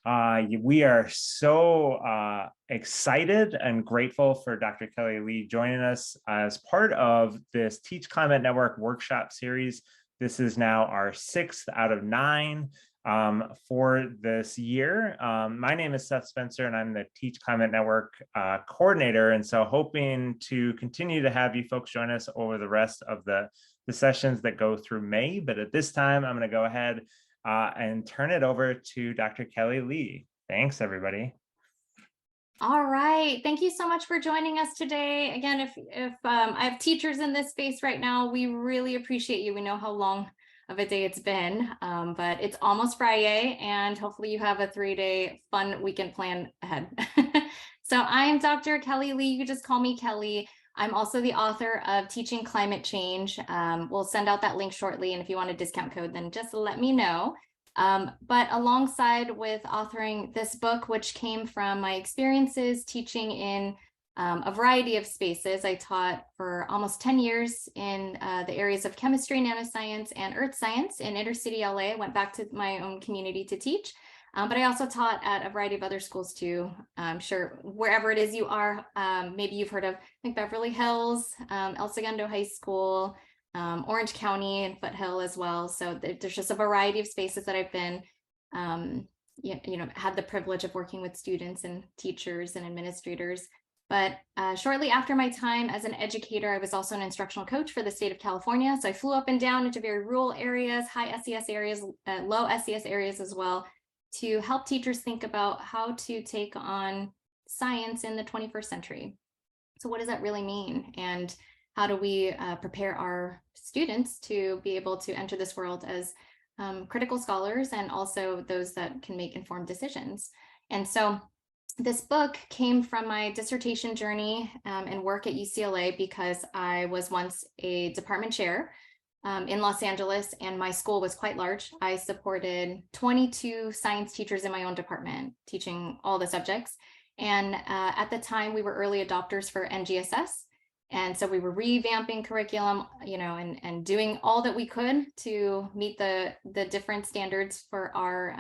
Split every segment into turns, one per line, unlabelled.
We are so excited and grateful for Dr. Kelly Lee joining us as part of this Teach Climate Network workshop series. This is now our 6th out of 9 for this year. My name is Seth Spencer, and I'm the Teach Climate Network coordinator. And so hoping to continue to have you folks join us over the rest of the sessions that go through May. But at this time, I'm going to go ahead and turn it over to Dr. Kelly Lee. Thanks, everybody.
All right. Thank you so much for joining us today. Again, if I have teachers in this space right now, we really appreciate you. We know how long of a day it's been, but it's almost Friday, and hopefully you have a 3-day fun weekend plan ahead. So I'm Dr. Kelly Lee. You just call me Kelly. I'm also the author of Teaching Climate Change. We'll send out that link shortly, and if you want a discount code, then just let me know. But alongside with authoring this book, which came from my experiences teaching in a variety of spaces, I taught for almost 10 years in the areas of chemistry, nanoscience, and earth science in inner city LA. Went back to my own community to teach. But I also taught at a variety of other schools too. I'm sure wherever it is you are, maybe you've heard of Beverly Hills, El Segundo High School, Orange County and Foothill as well. So there's just a variety of spaces that I've been, had the privilege of working with students and teachers and administrators. But shortly after my time as an educator, I was also an instructional coach for the state of California. So I flew up and down into very rural areas, high SES areas, low SES areas as well, to help teachers think about how to take on science in the 21st century. So what does that really mean? And how do we prepare our students to be able to enter this world as critical scholars and also those that can make informed decisions? And so this book came from my dissertation journey and work at UCLA, because I was once a department chair in Los Angeles, and my school was quite large. I supported 22 science teachers in my own department, teaching all the subjects. And at the time, we were early adopters for NGSS. And so we were revamping curriculum, and doing all that we could to meet the different standards for our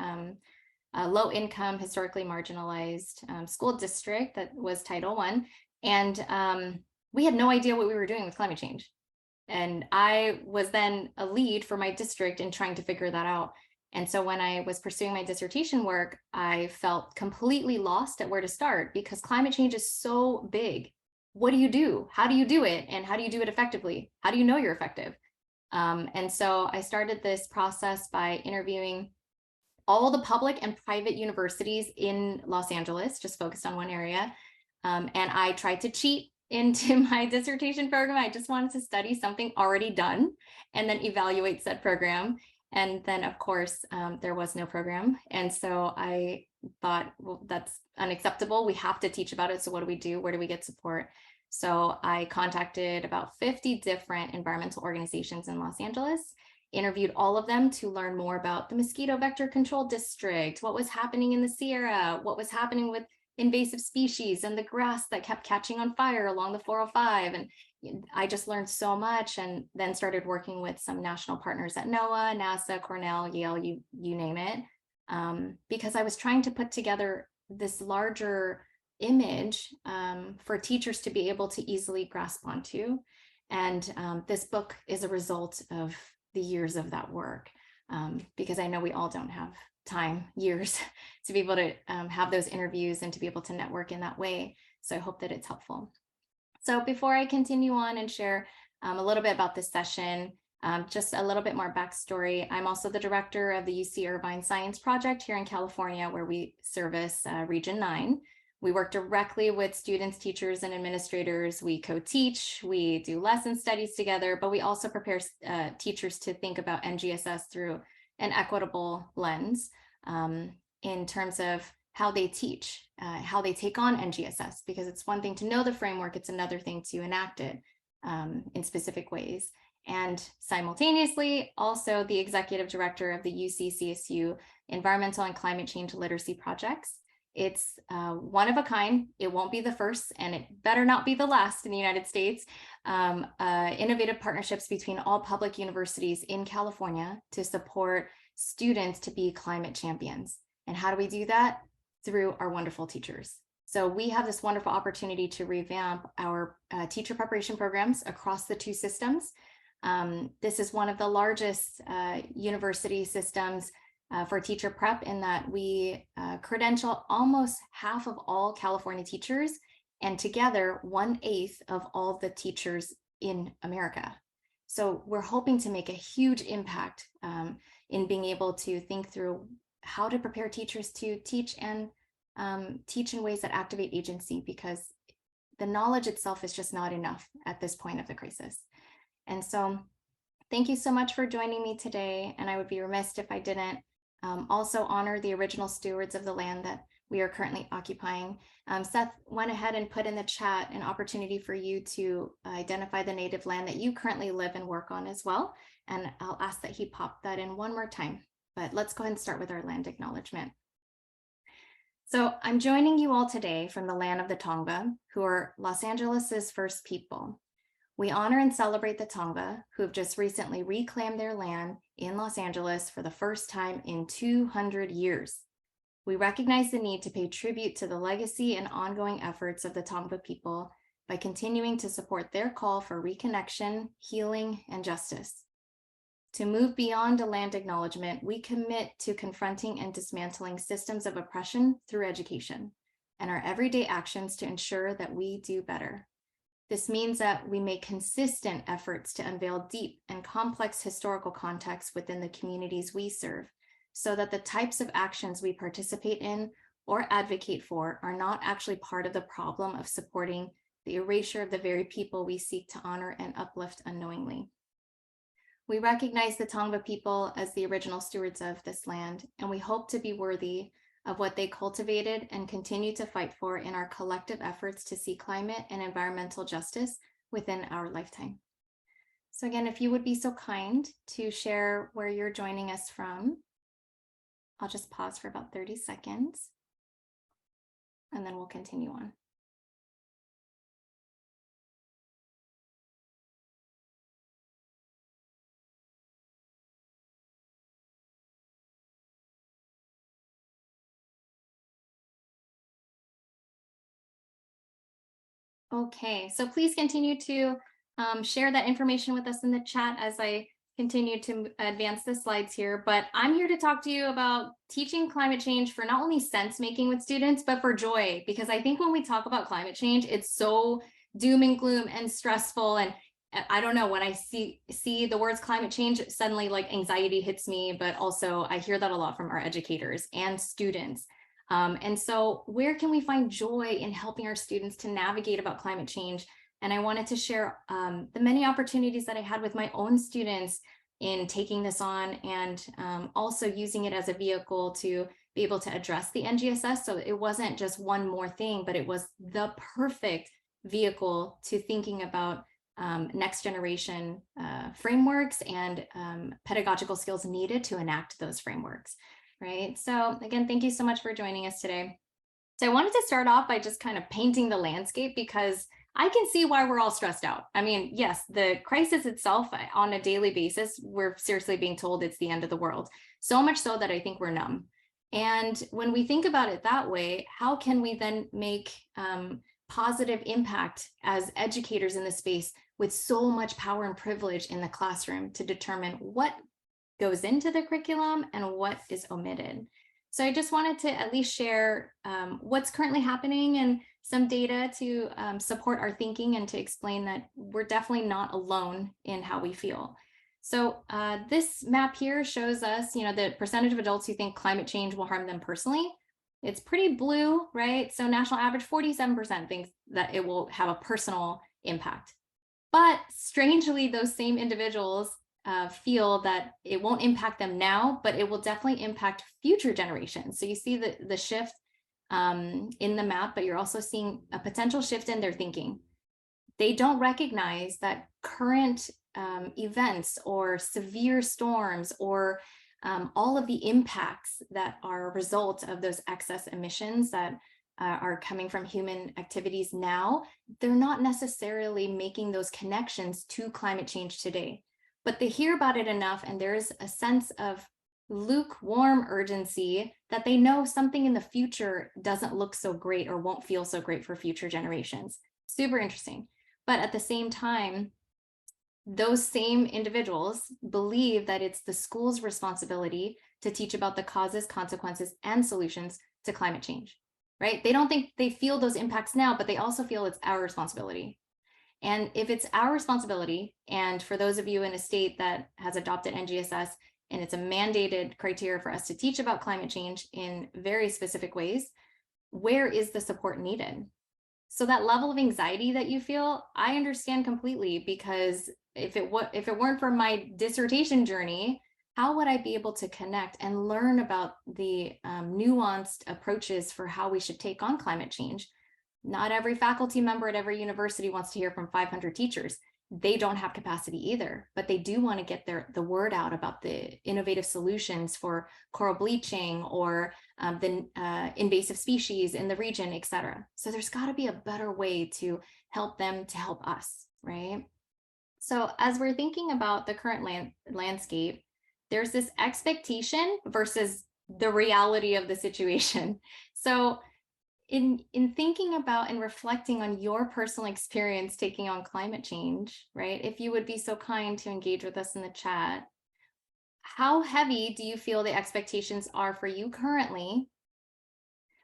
low income, historically marginalized school district that was Title I. And we had no idea what we were doing with climate change. And I was then a lead for my district in trying to figure that out. And so when I was pursuing my dissertation work, I felt completely lost at where to start, because climate change is so big. What do you do? How do you do it? And how do you do it effectively? How do you know you're effective? And so I started this process by interviewing all the public and private universities in Los Angeles, just focused on one area. And I tried to cheat into my dissertation program. I just wanted to study something already done and then evaluate said program. And then, of course, there was no program. And so I thought, well, that's unacceptable. We have to teach about it. So what do we do? Where do we get support? So I contacted about 50 different environmental organizations in Los Angeles, interviewed all of them to learn more about the mosquito vector control district, what was happening in the Sierra, what was happening with invasive species and the grass that kept catching on fire along the 405. And I just learned so much, and then started working with some national partners at NOAA, NASA, Cornell, Yale, you name it, because I was trying to put together this larger image for teachers to be able to easily grasp onto. And this book is a result of the years of that work, because I know we all don't have years to be able to have those interviews and to be able to network in that way. So I hope that it's helpful. So before I continue on and share a little bit about this session, just a little bit more backstory. I'm also the director of the UC Irvine Science Project here in California, where we service Region 9. We work directly with students, teachers, and administrators. We co-teach, we do lesson studies together, but we also prepare teachers to think about NGSS through an equitable lens in terms of how they teach, how they take on NGSS, because it's one thing to know the framework, it's another thing to enact it in specific ways. And simultaneously, also the executive director of the UC CSU Environmental and Climate Change Literacy Projects. It's one of a kind. It won't be the first, and it better not be the last in the United States. Innovative partnerships between all public universities in California to support students to be climate champions. And how do we do that? Through our wonderful teachers. So we have this wonderful opportunity to revamp our teacher preparation programs across the two systems. This is one of the largest university systems for teacher prep, in that we credential almost half of all California teachers, and together 1/8 of all the teachers in America. So we're hoping to make a huge impact in being able to think through how to prepare teachers to teach, and teach in ways that activate agency, because the knowledge itself is just not enough at this point of the crisis. And so thank you so much for joining me today. And I would be remiss if I didn't also honor the original stewards of the land that we are currently occupying. Seth went ahead and put in the chat an opportunity for you to identify the native land that you currently live and work on as well. And I'll ask that he pop that in one more time. But let's go ahead and start with our land acknowledgement. So I'm joining you all today from the land of the Tongva, who are Los Angeles's first people. We honor and celebrate the Tongva, who have just recently reclaimed their land in Los Angeles for the first time in 200 years. We recognize the need to pay tribute to the legacy and ongoing efforts of the Tongva people by continuing to support their call for reconnection, healing, and justice. To move beyond a land acknowledgement, we commit to confronting and dismantling systems of oppression through education and our everyday actions to ensure that we do better. This means that we make consistent efforts to unveil deep and complex historical context within the communities we serve, so that the types of actions we participate in or advocate for are not actually part of the problem of supporting the erasure of the very people we seek to honor and uplift unknowingly. We recognize the Tongva people as the original stewards of this land, and we hope to be worthy of what they cultivated and continue to fight for in our collective efforts to see climate and environmental justice within our lifetime. So again, if you would be so kind to share where you're joining us from, I'll just pause for about 30 seconds, and then we'll continue on. Okay, so please continue to share that information with us in the chat as I continue to advance the slides here. But I'm here to talk to you about teaching climate change for not only sense making with students, but for joy, because I think when we talk about climate change, it's so doom and gloom and stressful. And I don't know, when I see the words climate change, suddenly like anxiety hits me, but also I hear that a lot from our educators and students. And so where can we find joy in helping our students to navigate about climate change? And I wanted to share the many opportunities that I had with my own students in taking this on, and also using it as a vehicle to be able to address the NGSS. So it wasn't just one more thing, but it was the perfect vehicle to thinking about next generation frameworks and pedagogical skills needed to enact those frameworks. Right. So again, thank you so much for joining us today. So I wanted to start off by just kind of painting the landscape, because I can see why we're all stressed out. I mean, yes, the crisis itself on a daily basis, we're seriously being told it's the end of the world. So much so that I think we're numb. And when we think about it that way, how can we then make positive impact as educators in the space with so much power and privilege in the classroom to determine what goes into the curriculum and what is omitted? So I just wanted to at least share what's currently happening and some data to support our thinking and to explain that we're definitely not alone in how we feel. So this map here shows us, the percentage of adults who think climate change will harm them personally. It's pretty blue, right? So national average 47% thinks that it will have a personal impact. But strangely, those same individuals feel that it won't impact them now, but it will definitely impact future generations. So you see the shift in the map, but you're also seeing a potential shift in their thinking. They don't recognize that current events or severe storms or all of the impacts that are a result of those excess emissions that are coming from human activities now, they're not necessarily making those connections to climate change today. But they hear about it enough, and there's a sense of lukewarm urgency that they know something in the future doesn't look so great or won't feel so great for future generations. Super interesting. But at the same time, those same individuals believe that it's the school's responsibility to teach about the causes, consequences, and solutions to climate change, right? They don't think they feel those impacts now, but they also feel it's our responsibility. And if it's our responsibility, and for those of you in a state that has adopted NGSS, and it's a mandated criteria for us to teach about climate change in very specific ways, where is the support needed? So that level of anxiety that you feel, I understand completely, because if it weren't for my dissertation journey, how would I be able to connect and learn about the nuanced approaches for how we should take on climate change? Not every faculty member at every university wants to hear from 500 teachers. They don't have capacity either, but they do want to get the word out about the innovative solutions for coral bleaching or the invasive species in the region, et cetera. So there's got to be a better way to help them to help us, right? So as we're thinking about the current landscape, there's this expectation versus the reality of the situation. So in thinking about and reflecting on your personal experience taking on climate change, right? If you would be so kind to engage with us in the chat, how heavy do you feel the expectations are for you currently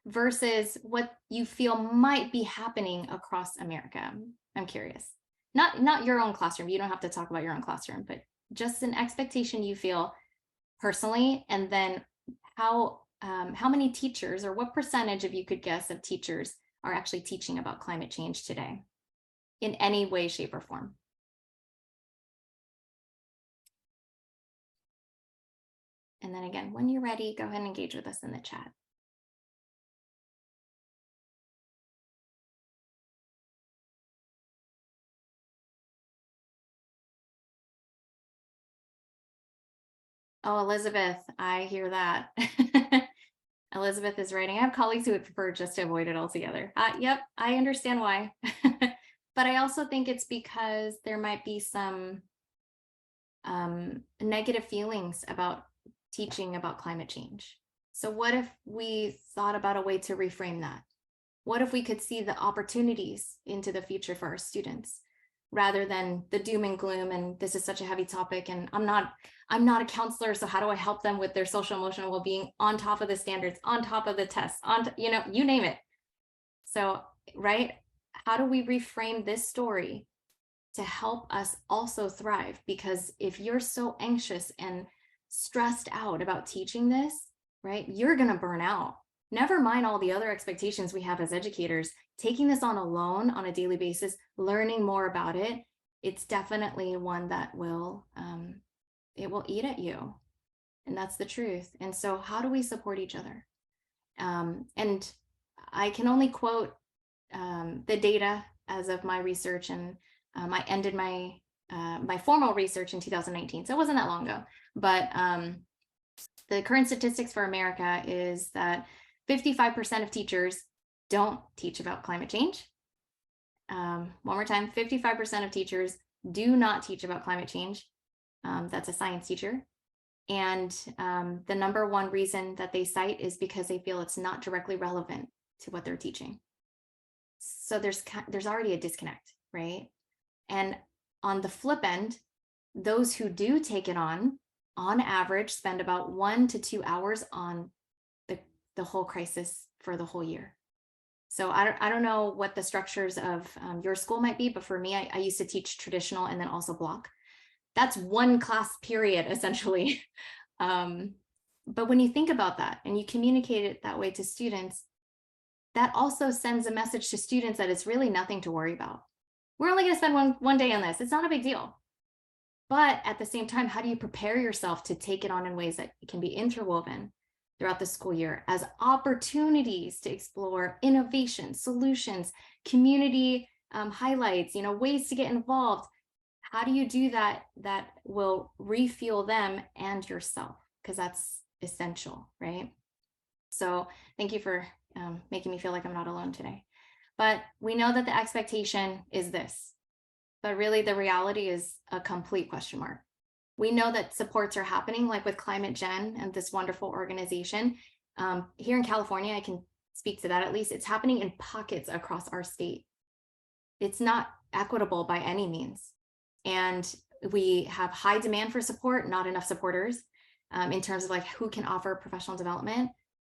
versus what you feel might be happening across America? I'm curious. Not your own classroom. You don't have to talk about your own classroom, but just an expectation you feel personally, and then how many teachers, or what percentage, if you could guess, of teachers are actually teaching about climate change today in any way, shape, or form? And then again, when you're ready, go ahead and engage with us in the chat. Oh, Elizabeth, I hear that. Elizabeth is writing, I have colleagues who would prefer just to avoid it altogether. Yep, I understand why. But I also think it's because there might be some negative feelings about teaching about climate change. So what if we thought about a way to reframe that? What if we could see the opportunities into the future for our students, rather than the doom and gloom, and this is such a heavy topic, and I'm not a counselor, so how do I help them with their social emotional well-being on top of the standards, on top of the tests, you name it. So, right, how do we reframe this story to help us also thrive? Because if you're so anxious and stressed out about teaching this, right, you're going to burn out. Never mind all the other expectations we have as educators. Taking this on alone on a daily basis, learning more about it, it's definitely one that will it will eat at you, and that's the truth. And so how do we support each other? And I can only quote the data as of my research, and I ended my my formal research in 2019, so it wasn't that long ago. But the current statistics for America is that 55% of teachers don't teach about climate change. One more time, 55% of teachers do not teach about climate change. That's a science teacher. And the number one reason that they cite is because they feel it's not directly relevant to what they're teaching. So there's already a disconnect, right? And on the flip end, those who do take it on average, spend about 1 to 2 hours on the whole crisis for the whole year. So I don't know what the structures of your school might be, but for me, I used to teach traditional and then also block. That's one class period, essentially. But when you think about that and you communicate it that way to students, that also sends a message to students that it's really nothing to worry about. We're only going to spend one day on this. It's not a big deal. But at the same time, how do you prepare yourself to take it on in ways that can be interwoven throughout the school year as opportunities to explore innovation, solutions, community highlights, ways to get involved? How do you do that will refuel them and yourself? Because that's essential, right? So thank you for making me feel like I'm not alone today. But we know that the expectation is this, but really the reality is a complete question mark. We know that supports are happening, like with Climate Gen and this wonderful organization. Here in California, I can speak to that at least. It's happening in pockets across our state. It's not equitable by any means. And we have high demand for support, not enough supporters in terms of like who can offer professional development.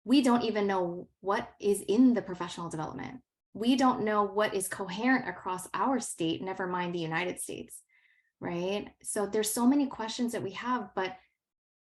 We don't even know what is in the professional development. We don't know what is coherent across our state, never mind the United States, right? So there's so many questions that we have, but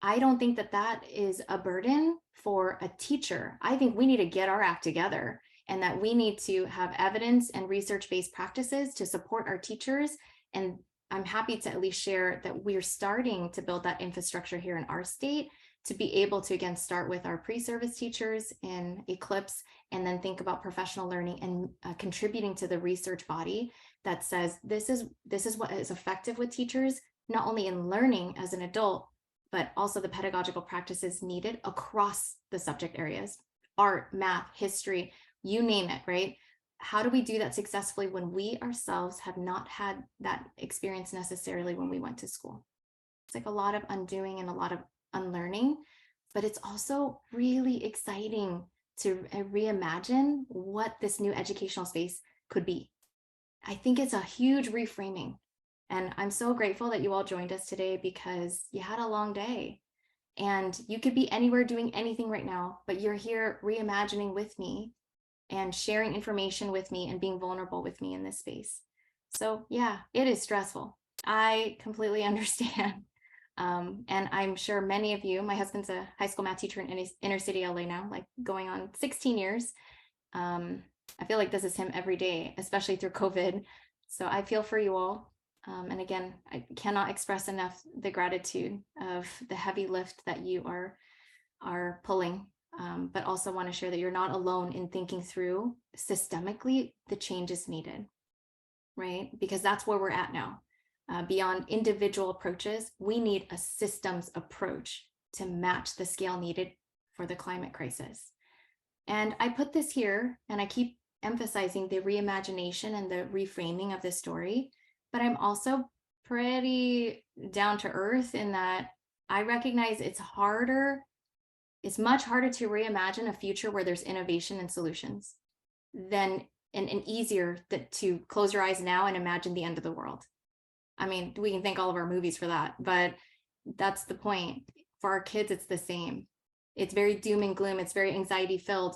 I don't think that that is a burden for a teacher. I think we need to get our act together and that we need to have evidence and research-based practices to support our teachers. And I'm happy to at least share that we're starting to build that infrastructure here in our state to be able to, again, start with our pre-service teachers in Eclipse and then think about professional learning and contributing to the research body that says this is what is effective with teachers, not only in learning as an adult, but also the pedagogical practices needed across the subject areas, art, math, history, you name it, right? How do we do that successfully when we ourselves have not had that experience necessarily when we went to school? It's like a lot of undoing and a lot of unlearning, but it's also really exciting to reimagine what this new educational space could be. I think it's a huge reframing. And I'm so grateful that you all joined us today because you had a long day and you could be anywhere doing anything right now, but you're here reimagining with me and sharing information with me and being vulnerable with me in this space. So yeah, it is stressful. I completely understand. And I'm sure many of you, my husband's a high school math teacher in inner city LA now, like going on 16 years. I feel like this is him every day, especially through COVID. So I feel for you all. And again, I cannot express enough the gratitude of the heavy lift that you are pulling, but also want to share that you're not alone in thinking through systemically the changes needed, right? Because that's where we're at now. Beyond individual approaches, we need a systems approach to match the scale needed for the climate crisis. And I put this here, and I keep emphasizing the reimagination and the reframing of the story, but I'm also pretty down to earth in that I recognize it's much harder to reimagine a future where there's innovation and solutions than and easier to close your eyes now and imagine the end of the world. I mean, we can thank all of our movies for that, but that's the point. For our kids, it's the same. It's very doom and gloom. It's very anxiety filled.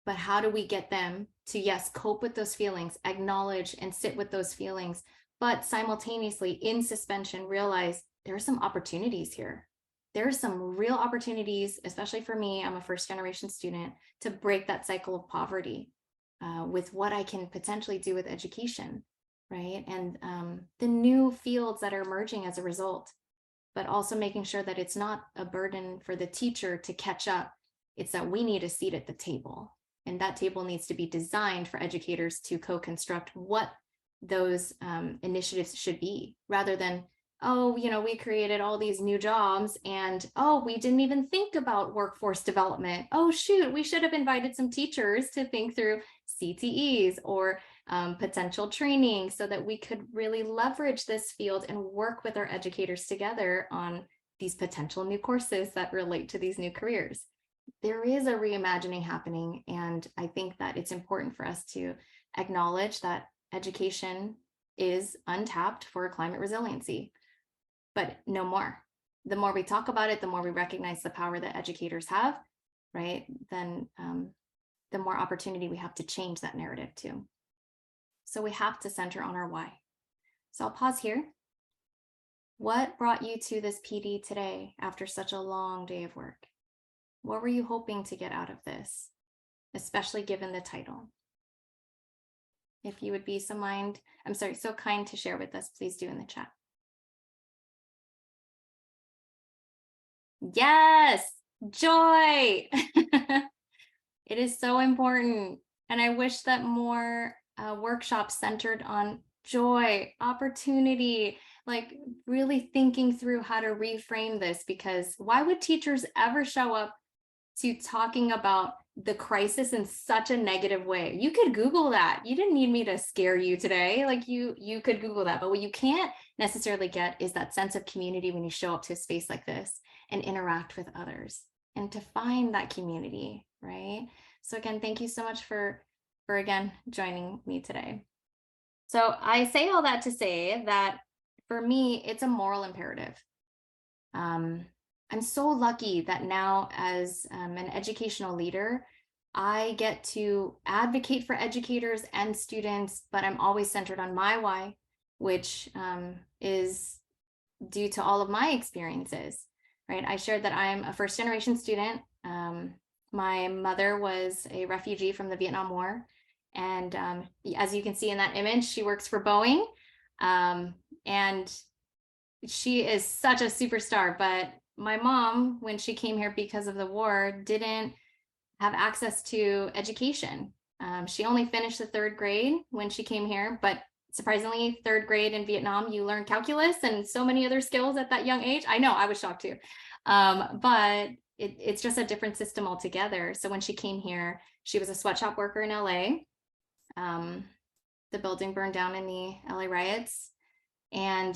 But how do we get them to, yes, cope with those feelings, acknowledge and sit with those feelings, but simultaneously in suspension, realize there are some opportunities here. There are some real opportunities, especially for me, I'm a first generation student, to break that cycle of poverty with what I can potentially do with education, right? And the new fields that are emerging as a result, but also making sure that it's not a burden for the teacher to catch up. It's that we need a seat at the table. And that table needs to be designed for educators to co-construct what those initiatives should be, rather than, oh, we created all these new jobs and, oh, we didn't even think about workforce development. Oh, shoot, we should have invited some teachers to think through CTEs or potential training so that we could really leverage this field and work with our educators together on these potential new courses that relate to these new careers. There is a reimagining happening, and I think that it's important for us to acknowledge that education is untapped for climate resiliency, but no more. The more we talk about it, the more we recognize the power that educators have, right? Then the more opportunity we have to change that narrative too. So we have to center on our why. So I'll pause here. What brought you to this PD today after such a long day of work? What were you hoping to get out of this, especially given the title? If you would be so kind to share with us, please do in the chat. Yes, joy. It is so important. And I wish that more workshops centered on joy, opportunity, like really thinking through how to reframe this, because why would teachers ever show up to talking about the crisis in such a negative way? You could Google that. You didn't need me to scare you today. Like you could Google that, but what you can't necessarily get is that sense of community when you show up to a space like this and interact with others, and to find that community, right? So again, thank you so much for again joining me today. So I say all that to say that for me, it's a moral imperative. I'm so lucky that now, as an educational leader, I get to advocate for educators and students, but I'm always centered on my why, which is due to all of my experiences, right? I shared that I'm a first generation student. My mother was a refugee from the Vietnam War. And as you can see in that image, she works for Boeing. And she is such a superstar. But my mom, when she came here because of the war, didn't have access to education. She only finished the 3rd grade when she came here, but surprisingly, 3rd grade in Vietnam, you learn calculus and so many other skills at that young age. I know, I was shocked too. But it's just a different system altogether. So when she came here, she was a sweatshop worker in LA. The building burned down in the LA riots. And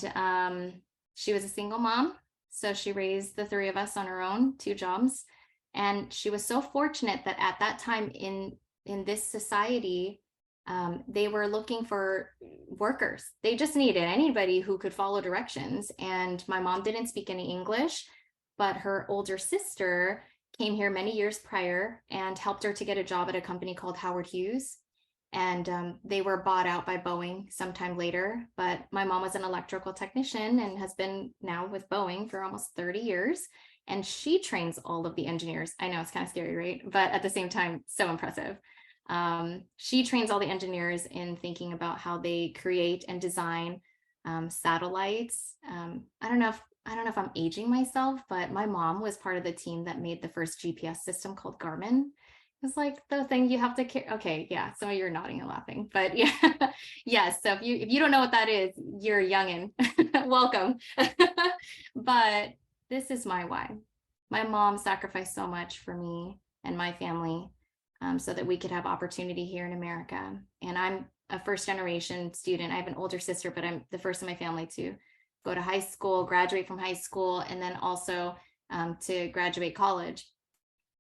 she was a single mom. So she raised the 3 of us on her own, 2 jobs. And she was so fortunate that at that time in this society, they were looking for workers. They just needed anybody who could follow directions. And my mom didn't speak any English, but her older sister came here many years prior and helped her to get a job at a company called Howard Hughes. And they were bought out by Boeing sometime later. But my mom was an electrical technician and has been now with Boeing for almost 30 years. And she trains all of the engineers. I know it's kind of scary, right? But at the same time, so impressive. She trains all the engineers in thinking about how they create and design satellites. I don't know if I'm aging myself, but my mom was part of the team that made the first GPS system called Garmin. It's like the thing you have to carry. Okay, yeah, some of you are nodding and laughing, but yeah, yes. So if you don't know what that is, you're a youngin'. Welcome. But this is my why. My mom sacrificed so much for me and my family so that we could have opportunity here in America. And I'm a first generation student. I have an older sister, but I'm the first in my family to go to high school, graduate from high school, and then also to graduate college.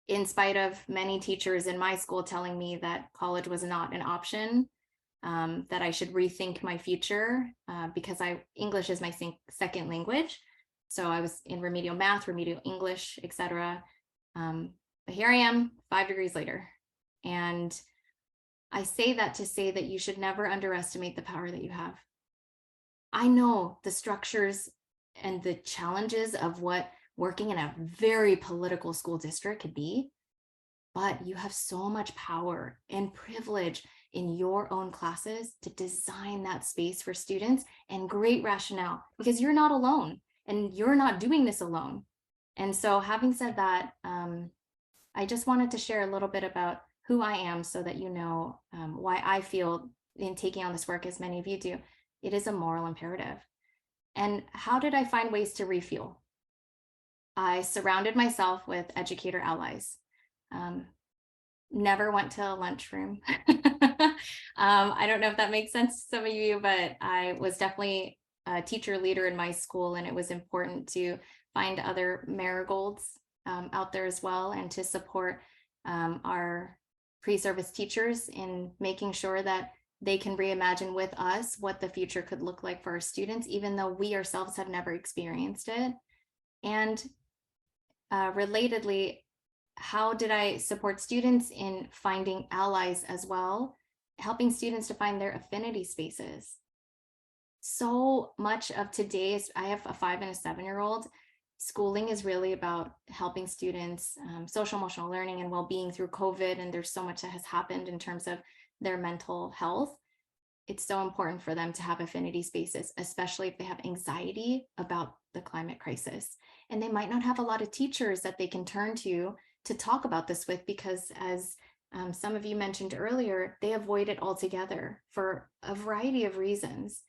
In spite of many teachers in my school telling me that college was not an option, that I should rethink my future because English is my second language. So I was in remedial math, remedial English, etc. But here I am 5 degrees later. And I say that to say that you should never underestimate the power that you have. I know the structures and the challenges of what working in a very political school district could be, but you have so much power and privilege in your own classes to design that space for students, and great rationale, because you're not alone and you're not doing this alone. And so having said that, I just wanted to share a little bit about who I am so that you know why I feel in taking on this work, as many of you do, it is a moral imperative. And how did I find ways to refuel? I surrounded myself with educator allies. Never went to a lunchroom. I don't know if that makes sense to some of you, but I was definitely a teacher leader in my school, and it was important to find other marigolds out there as well, and to support our pre-service teachers in making sure that they can reimagine with us what the future could look like for our students, even though we ourselves have never experienced it. And relatedly, how did I support students in finding allies as well, helping students to find their affinity spaces? So much of today's, I have a 5 and a 7-year-old, schooling is really about helping students social emotional learning and well-being through COVID, and there's so much that has happened in terms of their mental health. It's so important for them to have affinity spaces, especially if they have anxiety about the climate crisis. And they might not have a lot of teachers that they can turn to talk about this with, because as some of you mentioned earlier, they avoid it altogether for a variety of reasons.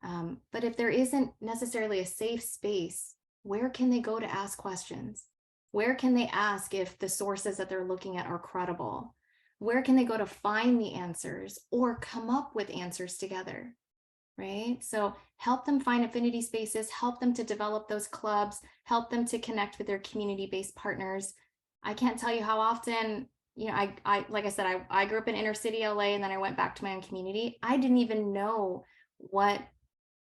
But if there isn't necessarily a safe space, where can they go to ask questions? Where can they ask if the sources that they're looking at are credible? Where can they go to find the answers or come up with answers together, right? So help them find affinity spaces, help them to develop those clubs, help them to connect with their community-based partners. I can't tell you how often, you know, I like I said, I grew up in inner city LA, and then I went back to my own community. I didn't even know what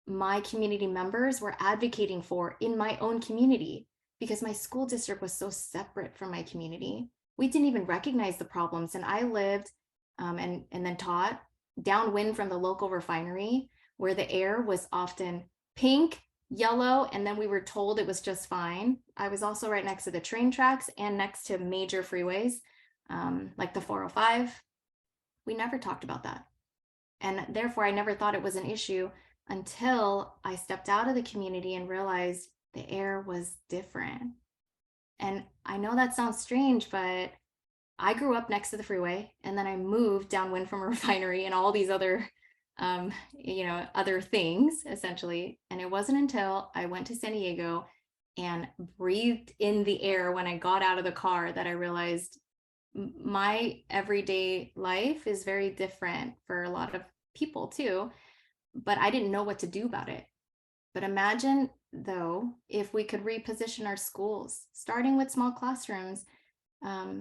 my community members were advocating for in my own community, because my school district was so separate from my community. We didn't even recognize the problems. And I lived and then taught downwind from the local refinery, where the air was often pink, yellow, and then we were told it was just fine. I was also right next to the train tracks and next to major freeways, like the 405. We never talked about that. And therefore, I never thought it was an issue until I stepped out of the community and realized the air was different. And I know that sounds strange, but I grew up next to the freeway, and then I moved downwind from a refinery and all these other, other things essentially. And it wasn't until I went to San Diego and breathed in the air when I got out of the car that I realized my everyday life is very different for a lot of people too, but I didn't know what to do about it. But imagine, though, if we could reposition our schools, starting with small classrooms,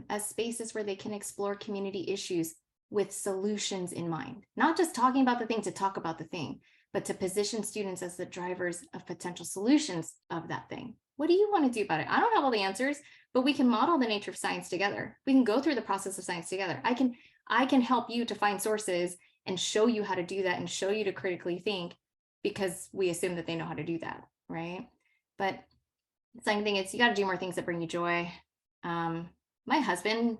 as spaces where they can explore community issues with solutions in mind, not just talking about the thing to talk about the thing, but to position students as the drivers of potential solutions of that thing. What do you want to do about it? I don't have all the answers, but we can model the nature of science together. We can go through the process of science together. I can help you to find sources and show you how to do that and show you to critically think, because we assume that they know how to do that, right? But the second thing is, you got to do more things that bring you joy. My husband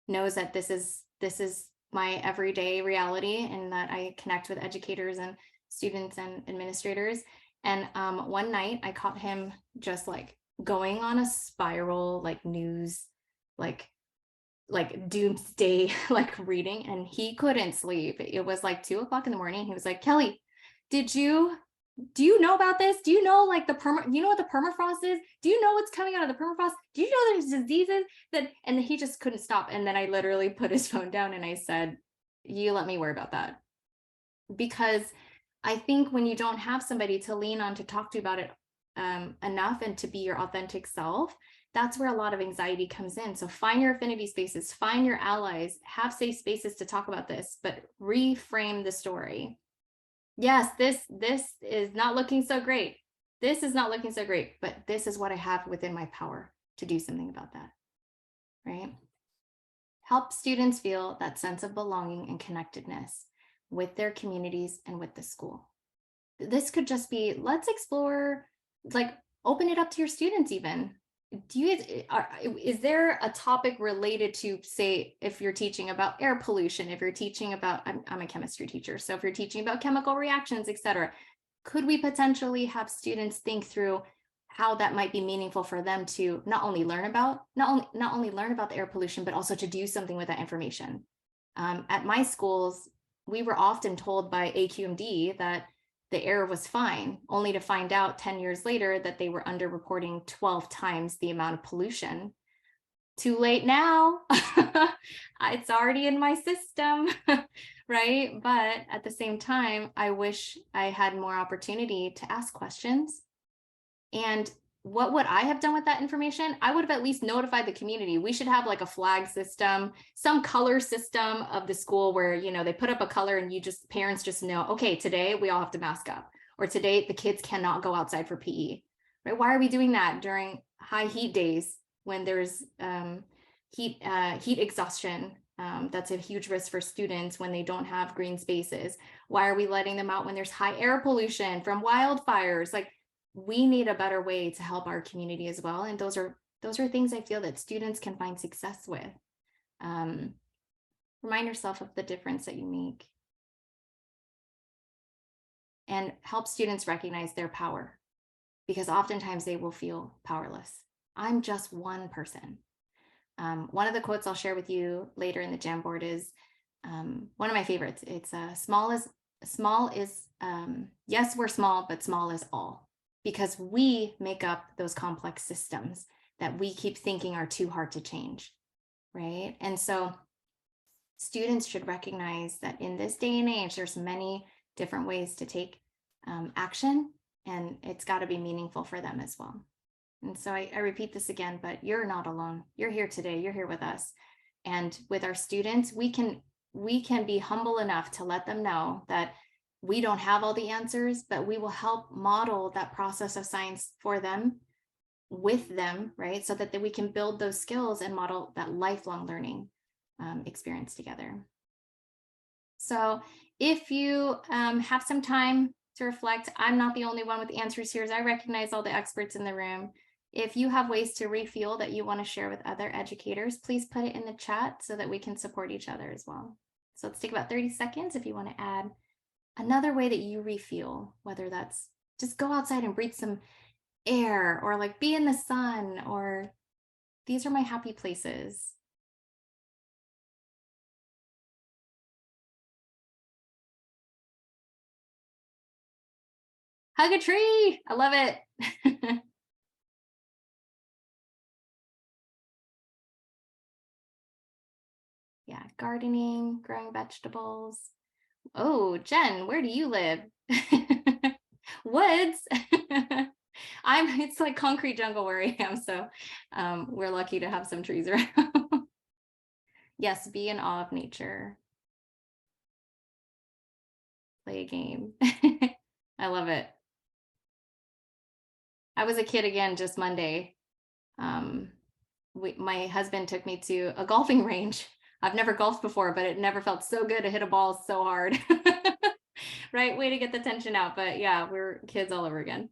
knows that this is my everyday reality, and that I connect with educators and students and administrators. And one night I caught him just like going on a spiral, like news, like doomsday, like reading, and he couldn't sleep. It was like 2 o'clock in the morning. He was like, Kelly, do you know about this? Do you know like do you know what the permafrost is? Do you know what's coming out of the permafrost? Do you know there's diseases that, and he just couldn't stop. And then I literally put his phone down and I said, you let me worry about that. Because I think when you don't have somebody to lean on to talk to about it enough and to be your authentic self, that's where a lot of anxiety comes in. So find your affinity spaces, find your allies, have safe spaces to talk about this, but reframe the story. Yes, this is not looking so great. This is not looking so great, but this is what I have within my power to do something about that, right? Help students feel that sense of belonging and connectedness with their communities and with the school. This could just be, let's explore, like open it up to your students even. Is there a topic related to, say, if you're teaching about air pollution, if you're teaching about, I'm a chemistry teacher, so if you're teaching about chemical reactions, etc., could we potentially have students think through how that might be meaningful for them to not only learn about the air pollution, but also to do something with that information? At my schools, we were often told by AQMD that the air was fine, only to find out 10 years later that they were underreporting 12 times the amount of pollution. Too late now. It's already in my system, right? But at the same time, I wish I had more opportunity to ask questions. And what would I have done with that information? I would have at least notified the community. We should have like a flag system, some color system of the school where, you know, they put up a color and parents just know, okay, today we all have to mask up, or today the kids cannot go outside for PE, right? Why are we doing that during high heat days when there's heat exhaustion? That's a huge risk for students when they don't have green spaces. Why are we letting them out when there's high air pollution from wildfires? Like, we need a better way to help our community as well. And those are things I feel that students can find success with. Remind yourself of the difference that you make, and help students recognize their power, because oftentimes they will feel powerless. I'm just one person. One of the quotes I'll share with you later in the Jamboard is one of my favorites. It's small is yes, we're small, but small is all. Because we make up those complex systems that we keep thinking are too hard to change, right? And so students should recognize that in this day and age, there's many different ways to take action, and it's got to be meaningful for them as well. And so I repeat this again, but you're not alone. You're here today. You're here with us. And with our students, we can be humble enough to let them know that we don't have all the answers, but we will help model that process of science for them, with them, right? So that we can build those skills and model that lifelong learning experience together. So if you have some time to reflect, I'm not the only one with answers here, as I recognize all the experts in the room. If you have ways to refuel that you want to share with other educators, please put it in the chat so that we can support each other as well. So let's take about 30 seconds if you want to add another way that you refuel, whether that's just go outside and breathe some air, or like be in the sun, or these are my happy places. Hug a tree. I love it. Yeah, gardening, growing vegetables. Oh, Jen, where do you live? Woods. It's like concrete jungle where I am, so we're lucky to have some trees around. Yes, be in awe of nature. Play a game. I love it. I was a kid again just Monday. My husband took me to a golfing range. I've never golfed before, but it never felt so good to hit a ball so hard. Right way to get the tension out. But yeah, we're kids all over again.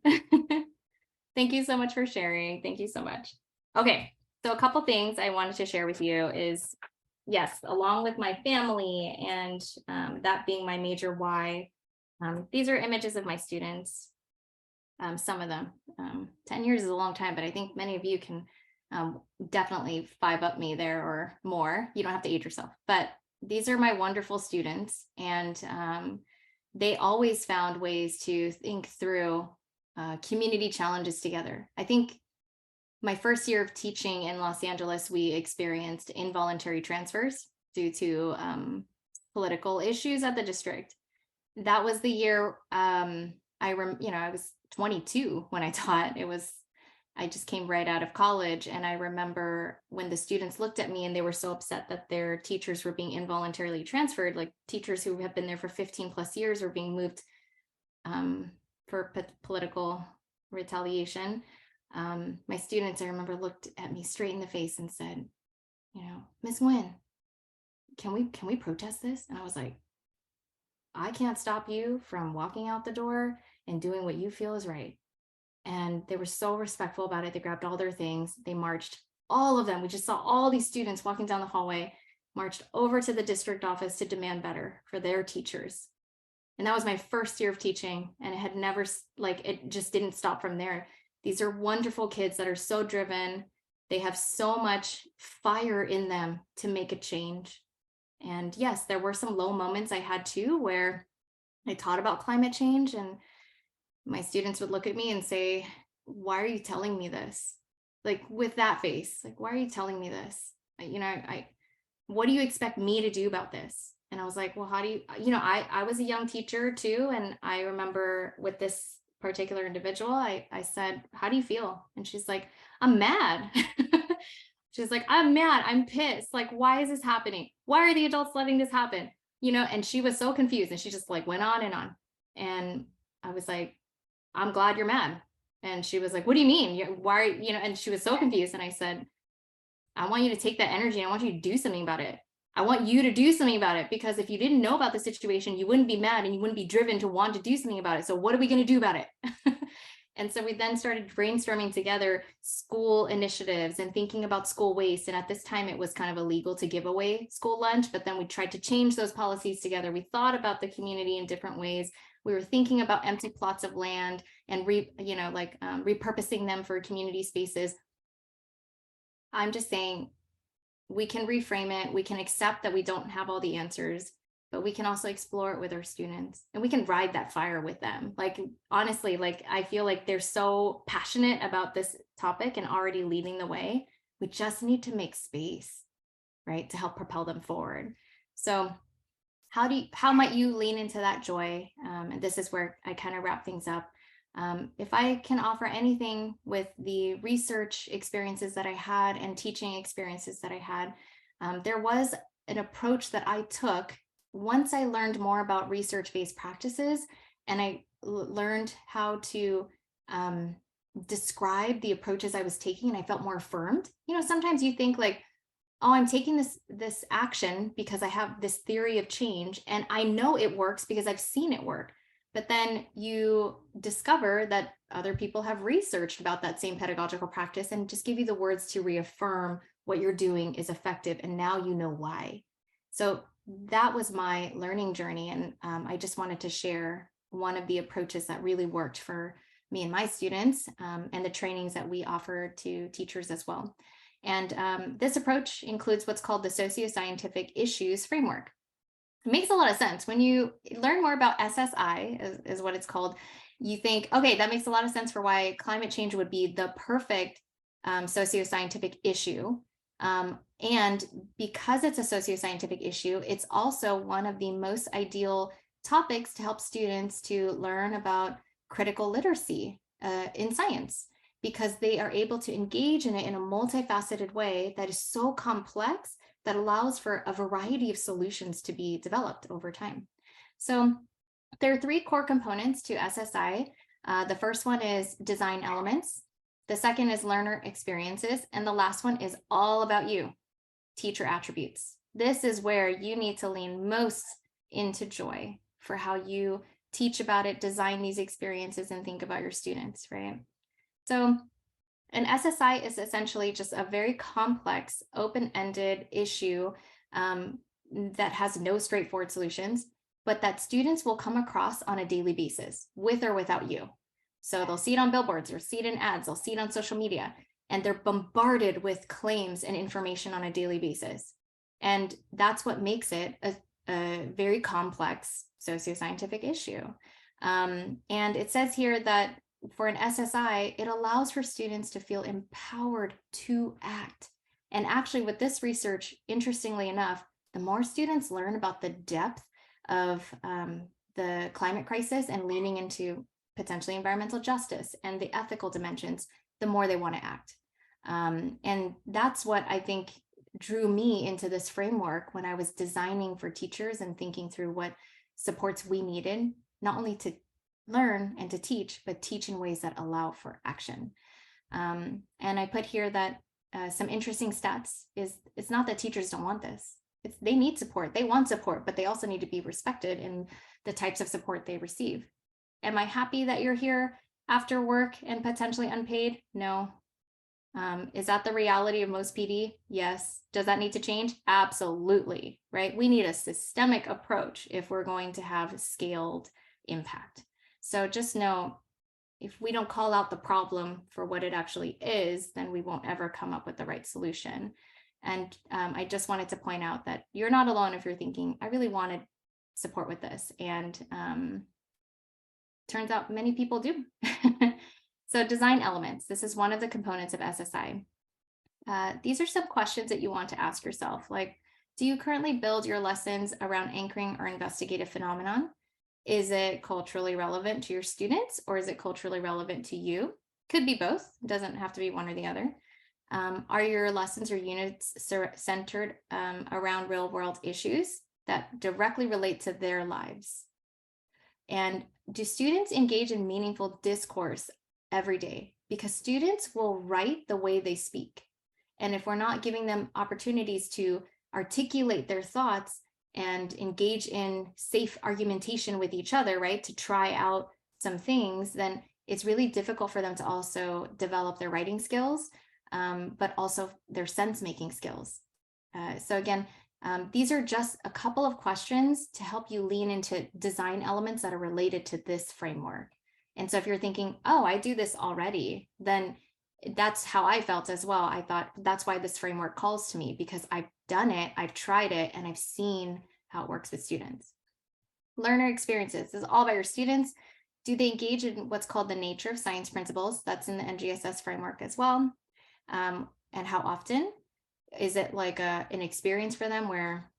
Thank you so much for sharing. Thank you so much. Okay, so a couple things I wanted to share with you is, yes, along with my family and that being my major why, these are images of my students. Some of them. 10 years is a long time, but I think many of you can definitely 5 up me there or more. You don't have to age yourself, but these are my wonderful students, and they always found ways to think through community challenges together. I think my first year of teaching in Los Angeles, we experienced involuntary transfers due to political issues at the district. That was the year I was 22 when I taught. I just came right out of college, and I remember when the students looked at me and they were so upset that their teachers were being involuntarily transferred, like teachers who have been there for 15 plus years were being moved for political retaliation. My students, I remember, looked at me straight in the face and said, Ms. Nguyen, can we protest this? And I was like, I can't stop you from walking out the door and doing what you feel is right. And they were so respectful about it. They grabbed all their things. They marched, all of them. We just saw all these students walking down the hallway, marched over to the district office to demand better for their teachers. And that was my first year of teaching. And it had never, it just didn't stop from there. These are wonderful kids that are so driven. They have so much fire in them to make a change. And yes, there were some low moments I had too, where I taught about climate change and my students would look at me and say, why are you telling me this? Like with that face, like, why are you telling me this? What do you expect me to do about this? And I was like, well, how do you, I was a young teacher too. And I remember with this particular individual, I said, how do you feel? And she's like, I'm mad. She's like, I'm mad. I'm pissed. Like, why is this happening? Why are the adults letting this happen? And she was so confused, and she just like went on and on. And I was like, I'm glad you're mad. And she was like, what do you mean? Why, and she was so confused. And I said, I want you to take that energy and I want you to do something about it. I want you to do something about it, because if you didn't know about the situation, you wouldn't be mad and you wouldn't be driven to want to do something about it. So what are we going to do about it? And so we then started brainstorming together school initiatives and thinking about school waste. And at this time, it was kind of illegal to give away school lunch, but then we tried to change those policies together. We thought about the community in different ways. We were thinking about empty plots of land and repurposing them for community spaces. I'm just saying, we can reframe it. We can accept that we don't have all the answers, but we can also explore it with our students, and we can ride that fire with them. Like, honestly, I feel like they're so passionate about this topic and already leading the way. We just need to make space, right, to help propel them forward. So how might you lean into that joy? And this is where I kind of wrap things up. If I can offer anything with the research experiences that I had and teaching experiences that I had, there was an approach that I took once I learned more about research-based practices, and I learned how to describe the approaches I was taking, and I felt more affirmed. Sometimes you think like, oh, I'm taking this action because I have this theory of change and I know it works because I've seen it work. But then you discover that other people have researched about that same pedagogical practice and just give you the words to reaffirm what you're doing is effective. And now you know why. So that was my learning journey. And I just wanted to share one of the approaches that really worked for me and my students, and the trainings that we offer to teachers as well. And this approach includes what's called the socioscientific issues framework. It makes a lot of sense. When you learn more about SSI, is what it's called, you think, okay, that makes a lot of sense for why climate change would be the perfect socioscientific issue. And because it's a socioscientific issue, it's also one of the most ideal topics to help students to learn about critical literacy in science, because they are able to engage in it in a multifaceted way that is so complex that allows for a variety of solutions to be developed over time. So there are three core components to SSI. The first one is design elements. The second is learner experiences. And the last one is all about you, teacher attributes. This is where you need to lean most into joy for how you teach about it, design these experiences, and think about your students, right? So an SSI is essentially just a very complex, open-ended issue that has no straightforward solutions, but that students will come across on a daily basis, with or without you. So they'll see it on billboards, or see it in ads, they'll see it on social media, and they're bombarded with claims and information on a daily basis. And that's what makes it a very complex socioscientific issue. And it says here that for an SSI, it allows for students to feel empowered to act. And actually, with this research, interestingly enough, the more students learn about the depth of the climate crisis and leaning into potentially environmental justice and the ethical dimensions, the more they want to act. And that's what I think drew me into this framework when I was designing for teachers and thinking through what supports we needed, not only to learn and to teach, but teach in ways that allow for action. And I put here that some interesting stats is it's not that teachers don't want this. They need support, they want support, but they also need to be respected in the types of support they receive. Am I happy that you're here after work and potentially unpaid? No. Is that the reality of most PD? Yes. Does that need to change? Absolutely, right? We need a systemic approach if we're going to have scaled impact. So just know, if we don't call out the problem for what it actually is, then we won't ever come up with the right solution. And I just wanted to point out that you're not alone if you're thinking, I really wanted support with this. And turns out many people do. So design elements, this is one of the components of SSI. These are some questions that you want to ask yourself, like, do you currently build your lessons around anchoring or investigative phenomenon? Is it culturally relevant to your students, or is it culturally relevant to you? Could be both, it doesn't have to be one or the other. Are your lessons or units centered around real world issues that directly relate to their lives? And do students engage in meaningful discourse every day? Because students will write the way they speak. And if we're not giving them opportunities to articulate their thoughts and engage in safe argumentation with each other, right, to try out some things, then it's really difficult for them to also develop their writing skills, but also their sense-making skills. So again, these are just a couple of questions to help you lean into design elements that are related to this framework. And so if you're thinking, oh, I do this already, then that's how I felt as well. I thought that's why this framework calls to me, because I've done it, I've tried it, and I've seen how it works with students. Learner experiences, this is all about your students. Do they engage in what's called the nature of science principles? That's in the NGSS framework as well. And how often? Is it like an experience for them where,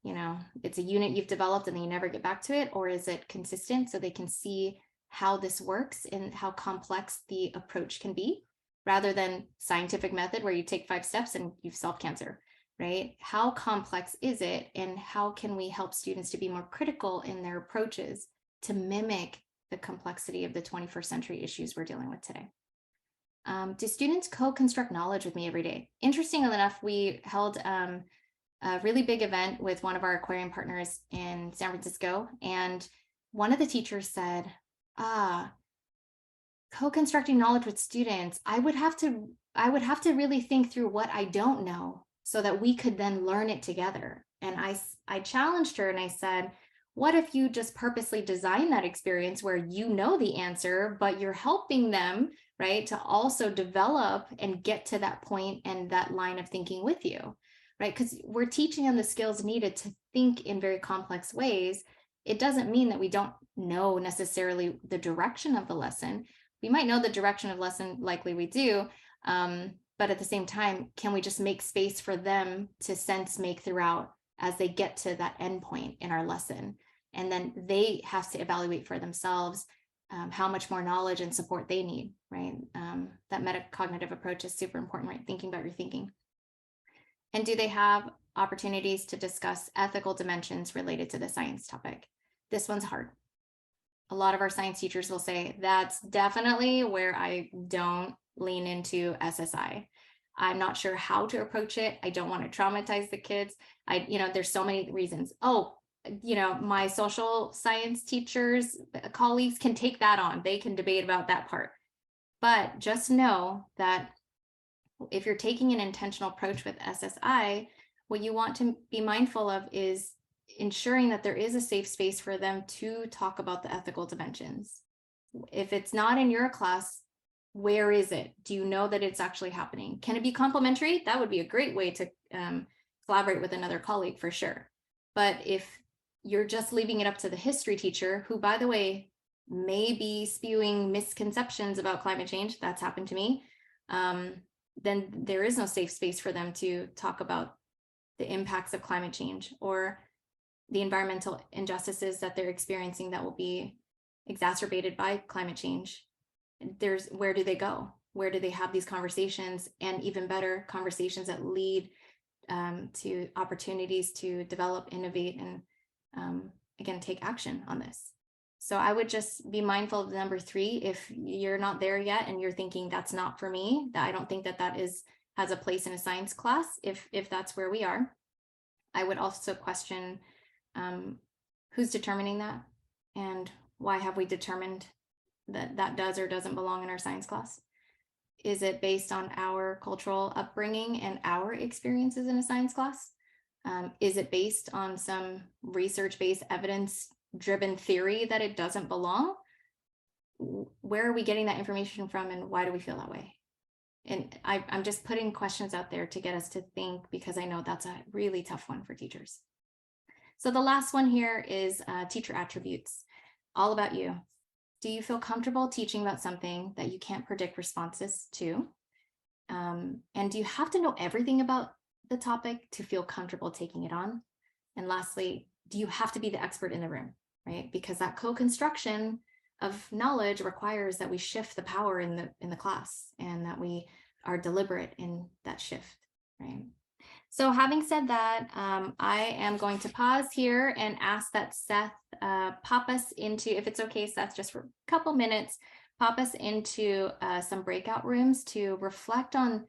it's a unit you've developed and then you never get back to it? Or is it consistent so they can see how this works and how complex the approach can be, rather than scientific method where you take 5 steps and you've solved cancer, right? How complex is it, and how can we help students to be more critical in their approaches to mimic the complexity of the 21st century issues we're dealing with today? Do students co-construct knowledge with me every day? Interestingly enough, we held a really big event with one of our aquarium partners in San Francisco, and one of the teachers said, co-constructing knowledge with students, I would have to really think through what I don't know so that we could then learn it together. And I challenged her and I said, what if you just purposely design that experience where you know the answer, but you're helping them, right, to also develop and get to that point and that line of thinking with you, right? Because we're teaching them the skills needed to think in very complex ways. It doesn't mean that we don't know necessarily the direction of the lesson. We might know the direction of lesson, likely we do, but at the same time, can we just make space for them to sense make throughout as they get to that endpoint in our lesson? And then they have to evaluate for themselves how much more knowledge and support they need, right? That metacognitive approach is super important, right? Thinking about your thinking. And do they have opportunities to discuss ethical dimensions related to the science topic? This one's hard. A lot of our science teachers will say, that's definitely where I don't lean into SSI. I'm not sure how to approach it. I don't want to traumatize the kids. There's so many reasons. My social science teachers, colleagues can take that on. They can debate about that part. But just know that if you're taking an intentional approach with SSI, what you want to be mindful of is ensuring that there is a safe space for them to talk about the ethical dimensions. If it's not in your class, where is it? Do you know that it's actually happening? Can it be complementary? That would be a great way to collaborate with another colleague for sure. But if you're just leaving it up to the history teacher, who, by the way, may be spewing misconceptions about climate change, that's happened to me, then there is no safe space for them to talk about the impacts of climate change or the environmental injustices that they're experiencing that will be exacerbated by climate change. Where do they go? Where do they have these conversations, and even better, conversations that lead to opportunities to develop, innovate, and again, take action on this. So I would just be mindful of number 3. If you're not there yet and you're thinking that's not for me, that I don't think that has a place in a science class, if that's where we are, I would also question who's determining that, and why have we determined that does or doesn't belong in our science class? Is it based on our cultural upbringing and our experiences in a science class? Is it based on some research-based, evidence-driven theory that it doesn't belong? Where are we getting that information from, and why do we feel that way? And I'm just putting questions out there to get us to think, because I know that's a really tough one for teachers. So the last one here is teacher attributes. All about you. Do you feel comfortable teaching about something that you can't predict responses to? And do you have to know everything about the topic to feel comfortable taking it on? And lastly, do you have to be the expert in the room, right? Because that co-construction of knowledge requires that we shift the power in the class, and that we are deliberate in that shift, right? So having said that, I am going to pause here and ask that Seth pop us into, if it's okay, Seth, just for a couple minutes, pop us into some breakout rooms to reflect on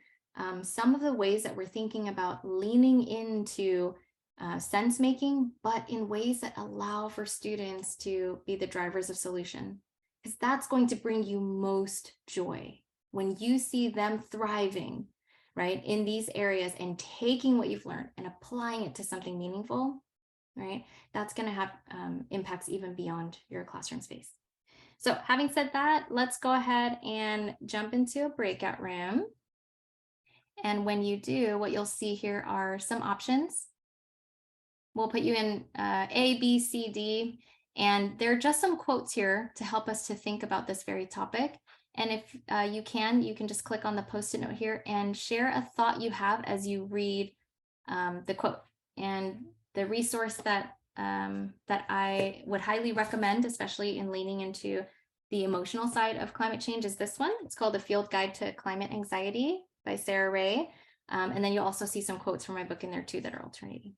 some of the ways that we're thinking about leaning into sense making, but in ways that allow for students to be the drivers of solution, because that's going to bring you most joy when you see them thriving, right, in these areas and taking what you've learned and applying it to something meaningful, right? That's going to have impacts even beyond your classroom space. So having said that, let's go ahead and jump into a breakout room. And when you do, what you'll see here are some options. We'll put you in A, B, C, D, and there are just some quotes here to help us to think about this very topic. And if you can just click on the Post-it note here and share a thought you have as you read the quote. And the resource that that I would highly recommend, especially in leaning into the emotional side of climate change, is this one. It's called A Field Guide to Climate Anxiety by Sarah Ray. And then you'll also see some quotes from my book in there too that are alternating.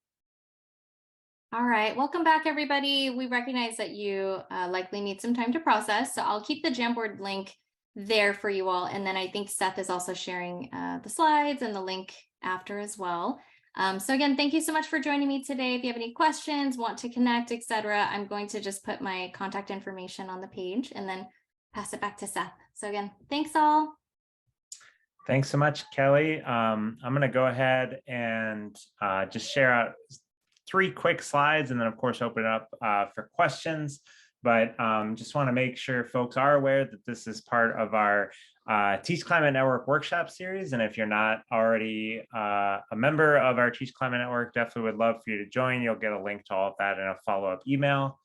All right, welcome back, everybody. We recognize that you likely need some time to process, so I'll keep the Jamboard link there for you all. And then I think Seth is also sharing the slides and the link after as well. So again, thank you so much for joining me today. If you have any questions, want to connect, etc., I'm going to just put my contact information on the page and then pass it back to Seth. So again, thanks all.
Thanks so much, Kelly. I'm going to go ahead and just share out 3 quick slides and then, of course, open it up for questions. But just want to make sure folks are aware that this is part of our Teach Climate Network workshop series. And if you're not already a member of our Teach Climate Network, definitely would love for you to join. You'll get a link to all of that in a follow-up email.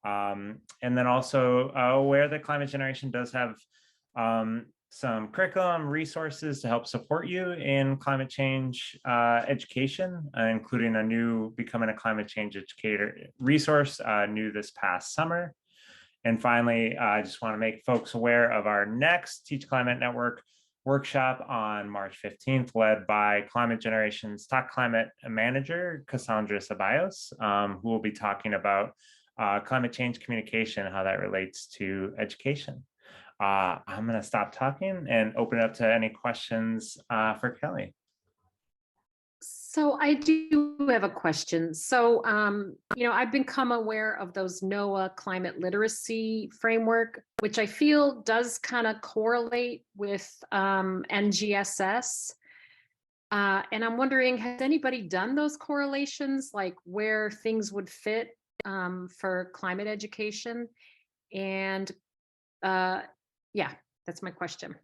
And then also aware that Climate Generation does have some curriculum resources to help support you in climate change education, including a new Becoming a Climate Change Educator resource new this past summer. And finally, I just want to make folks aware of our next Teach Climate Network workshop on March 15th, led by Climate Generation's Talk Climate Manager, Cassandra Ceballos, who will be talking about climate change communication and how that relates to education. I'm going to stop talking and open it up to any questions for Kelly.
So I do have a question. So, I've become aware of those NOAA climate literacy framework, which I feel does kind of correlate with NGSS. And I'm wondering, has anybody done those correlations, like where things would fit for climate education? And yeah, that's my question.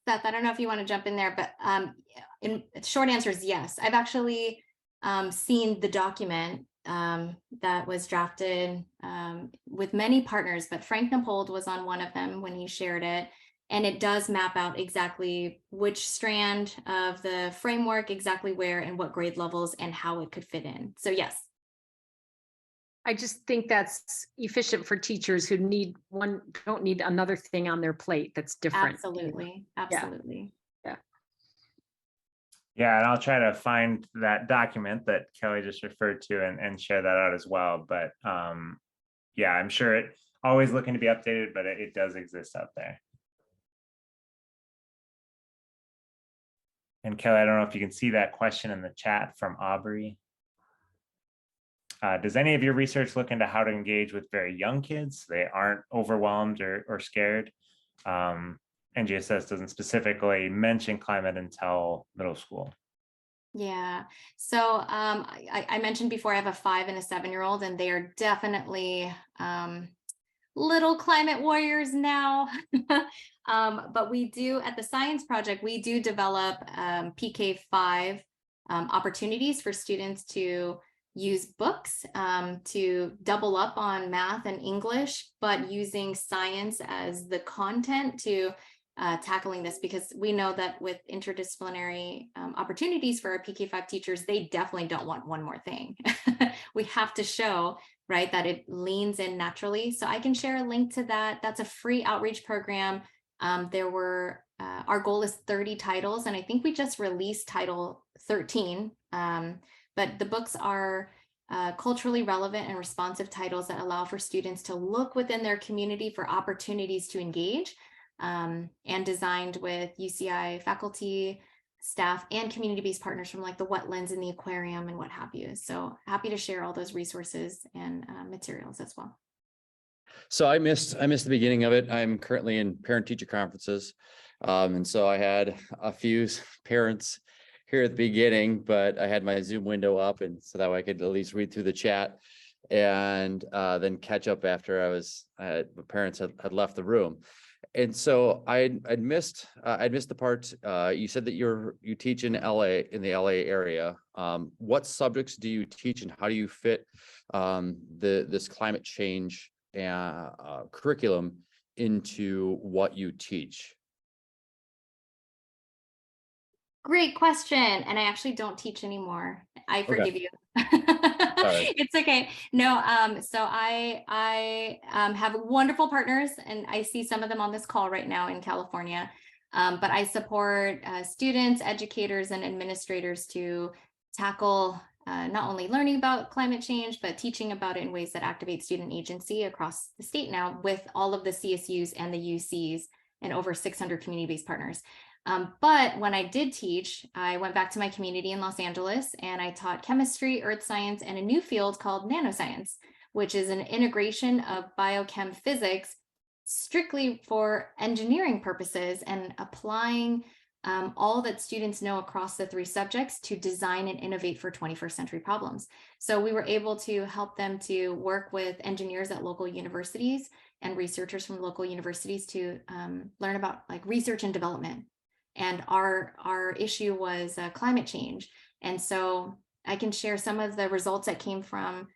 Seth, I don't know if you want to jump in there, but short answer is yes. I've actually seen the document that was drafted with many partners, but Frank Napold was on one of them when he shared it. And it does map out exactly which strand of the framework, exactly where and what grade levels and how it could fit in. So yes.
I just think that's efficient for teachers who don't need another thing on their plate that's different.
Absolutely. Absolutely.
Yeah, and I'll try to find that document that Kelly just referred to and share that out as well. But yeah, I'm sure it always looking to be updated, but it does exist out there. And Kelly, I don't know if you can see that question in the chat from Aubrey. Does any of your research look into how to engage with very young kids? They aren't overwhelmed or scared. NGSS doesn't specifically mention climate until middle school.
Yeah. So I mentioned before, I have a 5 and a 7-year-old, and they are definitely little climate warriors now. But we do, at the Science Project, we do develop PK5 opportunities for students to use books to double up on math and English, but using science as the content to tackling this, because we know that with interdisciplinary opportunities for our PK5 teachers, they definitely don't want one more thing. We have to show, right, that it leans in naturally. So I can share a link to that. That's a free outreach program. Our goal is 30 titles, and I think we just released title 13. But the books are culturally relevant and responsive titles that allow for students to look within their community for opportunities to engage, and designed with UCI faculty, staff, and community-based partners from like the wetlands and the aquarium and what have you. So happy to share all those resources and materials as well.
So I missed the beginning of it. I'm currently in parent-teacher conferences. And so I had a few parents here at the beginning, but I had my Zoom window up, and so that way I could at least read through the chat and then catch up after my parents had left the room. And so I'd missed the part. You said that you teach in LA, in the LA area. What subjects do you teach, and how do you fit this climate change curriculum into what you teach?
Great question. And I actually don't teach anymore. I forgive you.
Sorry.
It's okay. No, so I have wonderful partners, and I see some of them on this call right now in California. But I support students, educators, and administrators to tackle not only learning about climate change, but teaching about it in ways that activate student agency across the state now, with all of the CSUs and the UCs and over 600 community-based partners. But when I did teach, I went back to my community in Los Angeles, and I taught chemistry, earth science, and a new field called nanoscience, which is an integration of biochem physics strictly for engineering purposes, and applying all that students know across the 3 subjects to design and innovate for 21st century problems. So we were able to help them to work with engineers at local universities and researchers from local universities to learn about like research and development. And our issue was climate change. And so I can share some of the results that came from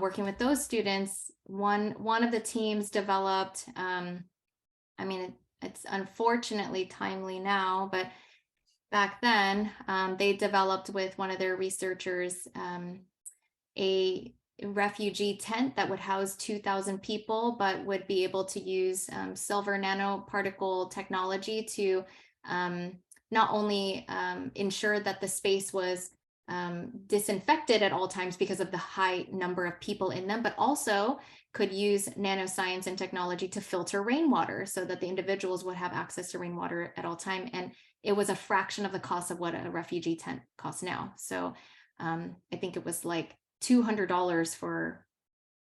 working with those students. One of the teams developed, I mean, it's unfortunately timely now, but back then they developed with one of their researchers a refugee tent that would house 2,000 people, but would be able to use silver nanoparticle technology to not only ensure that the space was disinfected at all times because of the high number of people in them, but also could use nanoscience and technology to filter rainwater so that the individuals would have access to rainwater at all time. And it was a fraction of the cost of what a refugee tent costs now. So I think it was like $200 for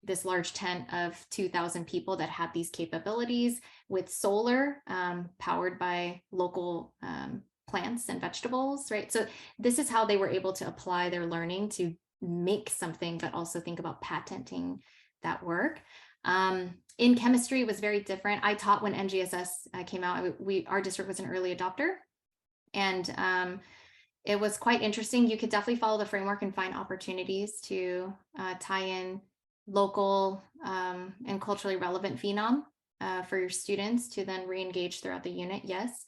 this large tent of 2,000 people that had these capabilities, with solar powered by local plants and vegetables, right? So this is how they were able to apply their learning to make something, but also think about patenting that work. In chemistry, it was very different. I taught when NGSS came out. Our district was an early adopter, and it was quite interesting. You could definitely follow the framework and find opportunities to tie in local and culturally relevant phenom for your students to then re-engage throughout the unit, yes.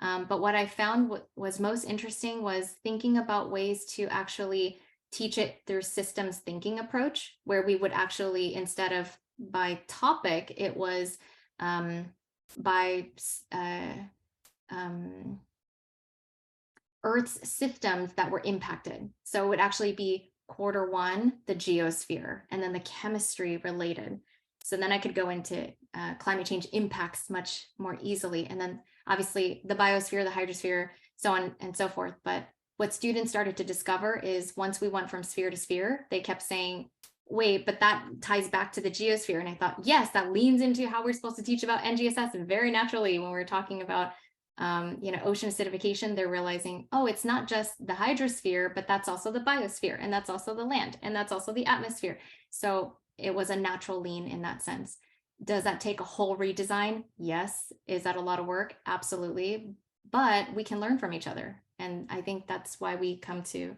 But what I found was most interesting was thinking about ways to actually teach it through systems thinking approach, where we would actually, instead of by topic, it was by Earth's systems that were impacted. So it would actually be Q1, the geosphere, and then the chemistry related. So then I could go into climate change impacts much more easily. And then obviously the biosphere, the hydrosphere, so on and so forth. But what students started to discover is once we went from sphere to sphere, they kept saying, wait, but that ties back to the geosphere. And I thought, yes, that leans into how we're supposed to teach about NGSS very naturally when we're talking about ocean acidification. They're realizing, oh, it's not just the hydrosphere, but that's also the biosphere, and that's also the land, and that's also the atmosphere. So it was a natural lean in that sense. Does that take a whole redesign? Yes. Is that a lot of work? Absolutely. But we can learn from each other. And I think that's why we come to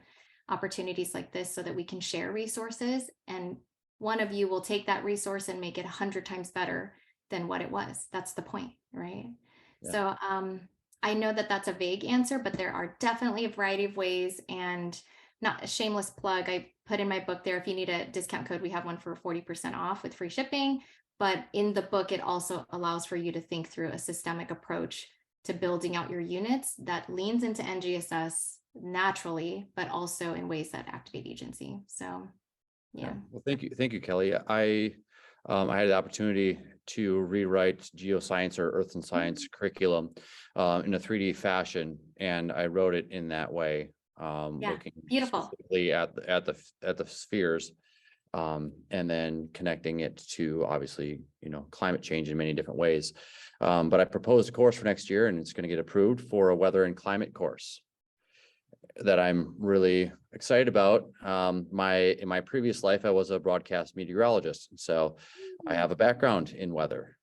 opportunities like this, so that we can share resources, and one of you will take that resource and make it 100 times better than what it was. That's the point, right? Yeah. So I know that that's a vague answer, but there are definitely a variety of ways. And not a shameless plug, I put in my book there, if you need a discount code, we have one for 40% off with free shipping. But in the book, it also allows for you to think through a systemic approach to building out your units that leans into NGSS naturally, but also in ways that activate agency. So, yeah.
Well, thank you, Kelly. I had the opportunity to rewrite geoscience or earth and science curriculum in a 3D fashion, and I wrote it in that way, looking
beautiful.
specifically at the spheres, and then connecting it to obviously climate change in many different ways. But I proposed a course for next year, and it's going to get approved for a weather and climate course that I'm really excited about. In my previous life, I was a broadcast meteorologist, so I have a background in weather.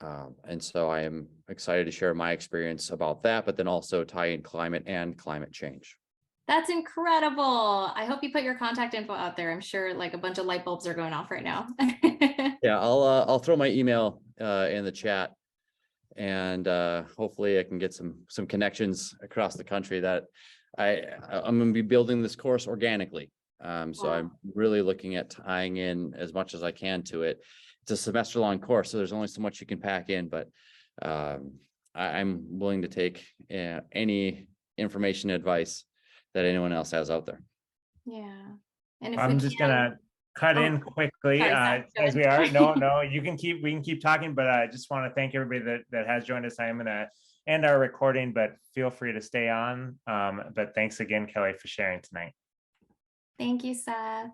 And so I am excited to share my experience about that, but then also tie in climate and climate change.
That's incredible. I hope you put your contact info out there. I'm sure like a bunch of light bulbs are going off right now.
Yeah, I'll throw my email in the chat, and hopefully I can get some connections across the country that I'm going to be building this course organically. So
Wow.
I'm really looking at tying in as much as I can to it. It's a semester long course, so there's only so much you can pack in, but I'm willing to take any information, advice that anyone else has out there.
Yeah. And if
I'm
we
just
can,
gonna cut
Oh,
in quickly
sorry, Zach, go
as
ahead.
we are. No, we can keep talking, but I just want to thank everybody that has joined us. I'm gonna end our recording, but feel free to stay on. But thanks again, Kelly, for sharing tonight.
Thank you, Seth.